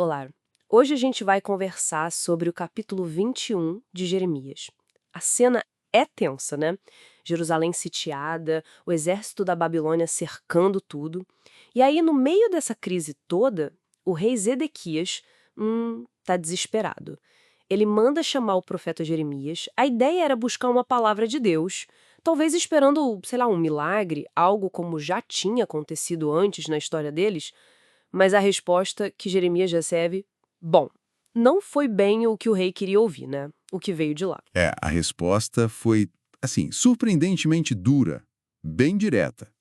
Olá, hoje a gente vai conversar sobre o capítulo 21 de Jeremias. A cena é tensa, né? Jerusalém sitiada, o exército da Babilônia cercando tudo. E aí, no meio dessa crise toda, o rei Zedequias, tá desesperado. Ele manda chamar o profeta Jeremias. A ideia era buscar uma palavra de Deus, talvez esperando, sei lá, um milagre, algo como já tinha acontecido antes na história deles. Mas a resposta que Jeremias recebe, bom, não foi bem o que o rei queria ouvir, né? O que veio de lá. A resposta foi, assim, surpreendentemente dura, bem direta.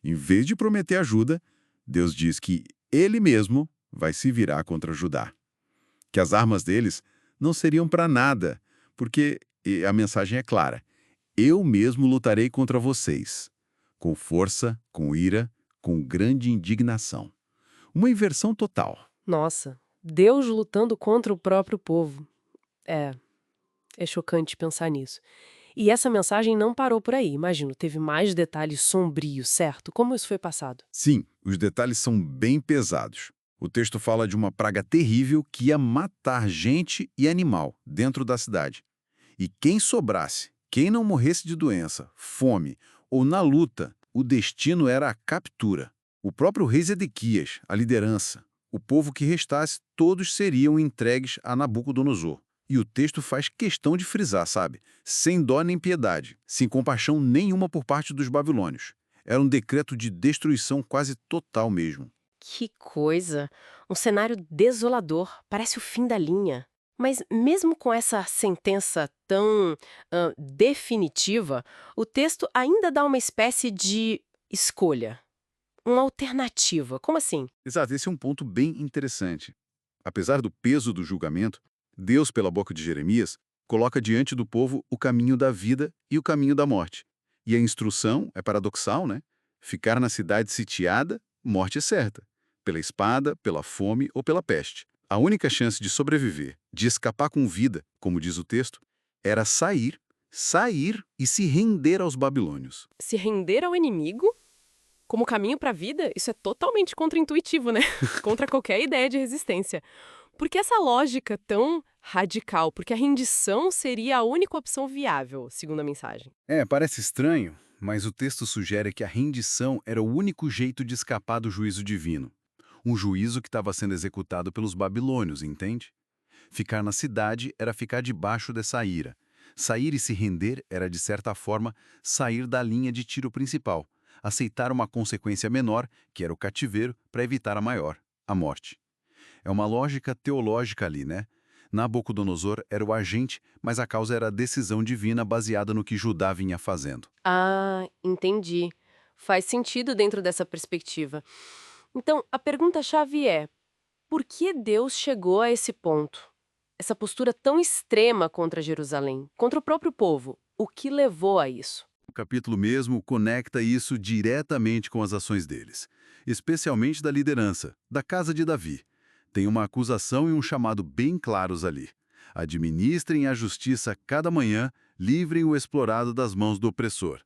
Em vez de prometer ajuda, Deus diz que ele mesmo vai se virar contra Judá. Que as armas deles não seriam para nada, porque e a mensagem é clara: eu mesmo lutarei contra vocês, com força, com ira, com grande indignação. Uma inversão total. Nossa, Deus lutando contra o próprio povo. É, é chocante pensar nisso. E essa mensagem não parou por aí, imagino, teve mais detalhes sombrios, certo? Como isso foi passado? Sim, os detalhes são bem pesados. O texto fala de uma praga terrível que ia matar gente e animal dentro da cidade. E quem sobrasse, quem não morresse de doença, fome ou na luta, o destino era a captura. O próprio rei Zedequias, a liderança, o povo que restasse, todos seriam entregues a Nabucodonosor. E o texto faz questão de frisar, sabe? Sem dó nem piedade, sem compaixão nenhuma por parte dos babilônios. Era um decreto de destruição quase total mesmo. Que coisa! Um cenário desolador, parece o fim da linha. Mas mesmo com essa sentença tão definitiva, o texto ainda dá uma espécie de escolha, uma alternativa. Como assim? Exato, esse é um ponto bem interessante. Apesar do peso do julgamento, Deus, pela boca de Jeremias, coloca diante do povo o caminho da vida e o caminho da morte. E a instrução é paradoxal, né? Ficar na cidade sitiada, morte é certa. Pela espada, pela fome ou pela peste. A única chance de sobreviver, de escapar com vida, como diz o texto, era sair e se render aos babilônios. Se render ao inimigo como caminho para a vida, isso é totalmente contraintuitivo, né? Contra qualquer ideia de resistência. Por que essa lógica tão radical? Porque a rendição seria a única opção viável, segundo a mensagem. Parece estranho, mas o texto sugere que a rendição era o único jeito de escapar do juízo divino. Um juízo que estava sendo executado pelos babilônios, entende? Ficar na cidade era ficar debaixo dessa ira. Sair e se render era, de certa forma, sair da linha de tiro principal, aceitar uma consequência menor, que era o cativeiro, para evitar a maior, a morte. É uma lógica teológica ali, né? Nabucodonosor era o agente, mas a causa era a decisão divina baseada no que Judá vinha fazendo. Ah, entendi. Faz sentido dentro dessa perspectiva. Então, a pergunta-chave é: por que Deus chegou a esse ponto? Essa postura tão extrema contra Jerusalém, contra o próprio povo. O que levou a isso? O capítulo mesmo conecta isso diretamente com as ações deles, especialmente da liderança, da casa de Davi. Tem uma acusação e um chamado bem claros ali. Administrem a justiça cada manhã, livrem o explorado das mãos do opressor.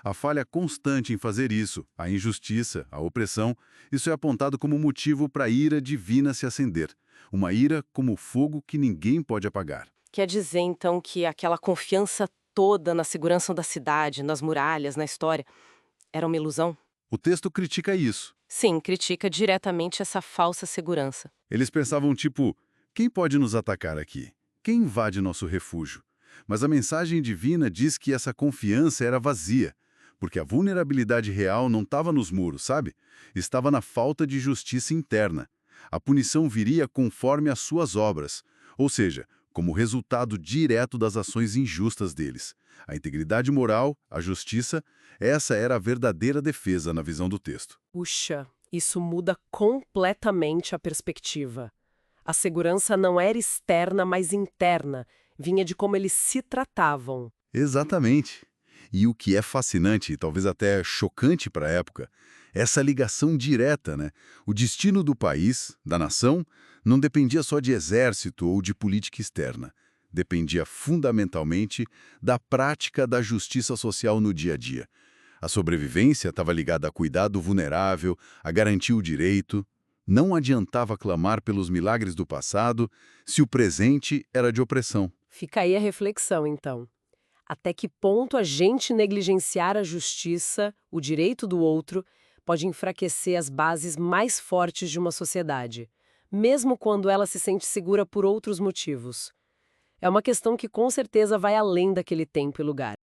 A falha constante em fazer isso, a injustiça, a opressão, isso é apontado como motivo para a ira divina se acender. Uma ira como fogo que ninguém pode apagar. Quer dizer, então, que aquela confiança toda na segurança da cidade, nas muralhas, na história, era uma ilusão? O texto critica isso. Sim, critica diretamente essa falsa segurança. Eles pensavam tipo, quem pode nos atacar aqui? Quem invade nosso refúgio? Mas a mensagem divina diz que essa confiança era vazia, porque a vulnerabilidade real não estava nos muros, sabe? Estava na falta de justiça interna. A punição viria conforme as suas obras, ou seja, como resultado direto das ações injustas deles. A integridade moral, a justiça, essa era a verdadeira defesa na visão do texto. Puxa, isso muda completamente a perspectiva. A segurança não era externa, mas interna. Vinha de como eles se tratavam. Exatamente. E o que é fascinante e talvez até chocante para a época, é essa ligação direta, né? O destino do país, da nação, não dependia só de exército ou de política externa. Dependia fundamentalmente da prática da justiça social no dia a dia. A sobrevivência estava ligada a cuidar do vulnerável, a garantir o direito. Não adiantava clamar pelos milagres do passado se o presente era de opressão. Fica aí a reflexão, então. Até que ponto a gente negligenciar a justiça, o direito do outro, pode enfraquecer as bases mais fortes de uma sociedade, mesmo quando ela se sente segura por outros motivos? É uma questão que com certeza vai além daquele tempo e lugar.